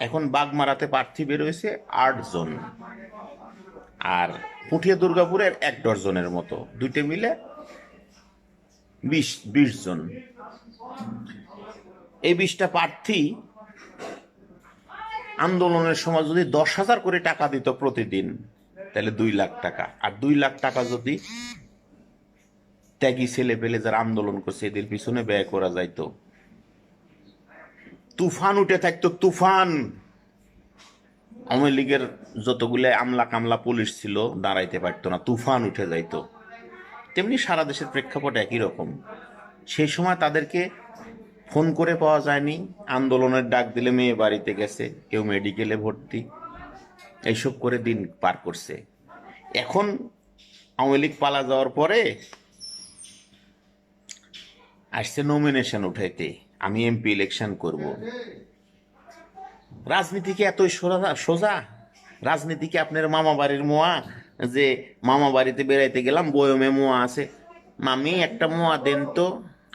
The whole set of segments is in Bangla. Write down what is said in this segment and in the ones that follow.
এখন বাগমারাতে প্রার্থী বেরোয়েছে 8 জন, আর পুঠিয়া দুর্গাপুরের 1 ডজনের মতো, দুইটা মিলে 20 জন। এই 20টা প্রার্থী আন্দোলনের সময় যদি 10,000 করে টাকা দিত প্রতিদিন, তাহলে 2 লাখ টাকা। আর 2 লাখ টাকা যদি ত্যাগী ছেলে পেলে যারা আন্দোলন করছে এদের পিছনে ব্যয় করা যাইতো, তুফান উঠে থাকতো, তুফান। আওয়ামী লীগের যতগুলো আমলা কামলা পুলিশ ছিল দাঁড়াইতে পারতো না, তুফান উঠে যাইতো। তেমনি সারা দেশের প্রেক্ষাপট একই রকম। সেই সময় তাদেরকে ফোন করে পাওয়া যায়নি, আন্দোলনের ডাক দিলে মেয়ে বাড়িতে গেছে, কেউ মেডিকেলে ভর্তি, এইসব করে দিন পার করছে। এখন আওয়ামী লীগ পালা যাওয়ার পরে আসছে নমিনেশন উঠাইতে, আমি এমপি ইলেকশন করব। রাজনীতি কি এতই সোজা? রাজনীতি কি আপনার মামা বাড়ির মোয়া, যে মামা বাড়িতে বেড়াইতে গেলাম, বয়মে মোয়া আছে, মামি একটা মোয়া দেন তো,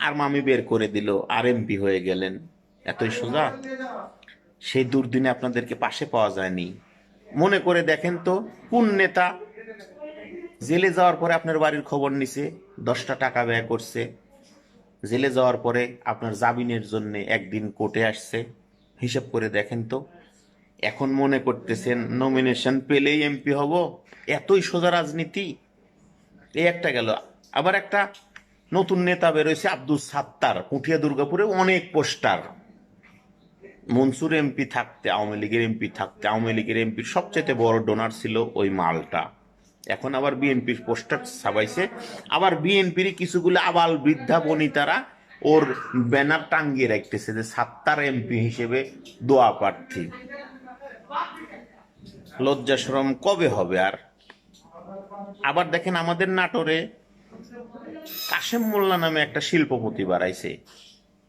আর মামি বের করে দিল, আর এমপি হয়ে গেলেন? এতই সোজা? সেই দুর্দিনে আপনাদেরকে পাশে পাওয়া যায়নি। মনে করে দেখেন তো, কোন নেতা জেলে যাওয়ার পরে আপনার বাড়ির খবর নিছে, 10টা টাকা ব্যয় করছে, জেলে যাওয়ার পরে আপনার জামিনের জন্য একদিন কোর্টে আসছে? হিসাব করে দেখেন তো। এখন মনে করতেছেন নমিনেশন পেলেই এমপি হব? এতই সোজা রাজনীতি? এই একটা গেল। আবার একটা নতুন নেতা বেরোয়েছে, আব্দুল সাত্তার, পুঠিয়া দুর্গাপুরে অনেক পোস্টার। মনসুর এমপি থাকতে, আওয়ামী লীগের এমপি থাকতে, আওয়ামী লীগের এমপির সবচেয়ে বড় ডোনার ছিল ওই মালটা। এখন আবার বিএনপির পোস্টার ছাপাইছে, আবার বিএনপির কিছুগুলো আবাল বৃদ্ধা বনিতারা ওর ব্যানার টাঙ্গিয়ে রাখতেছে যে সাত্তার এমপি হিসেবে দোয়া প্রার্থী। লজ্জা শরম কবে হবে আর? আবার দেখেন আমাদের নাটোরে কাশেম মোল্লা নামে একটা শিল্পপতি বাড়াইছে,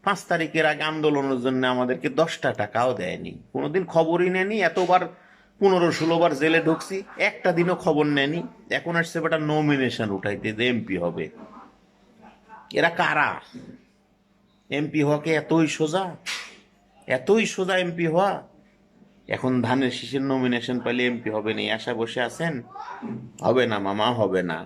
5 তারিখের আগে আন্দোলনের জন্য আমাদেরকে 10টা টাকাও দেয়নি, কোনোদিন খবরই নেয়নি। এতবার 15-16 বার জেলে ঢুকছি, একটা দিনও খবর নেয়নি। এখন আসছে বেটা নমিনেশন উঠাইতে যে এমপি হবে। এরা কারা? এমপি হওয়াকে এতই সোজা? এতই সোজা এমপি হওয়া? এখন ধানের শীষের নমিনেশন পাইলে এমপি হবে না, আশা বসে আছেন? হবে না মামা, হবে না।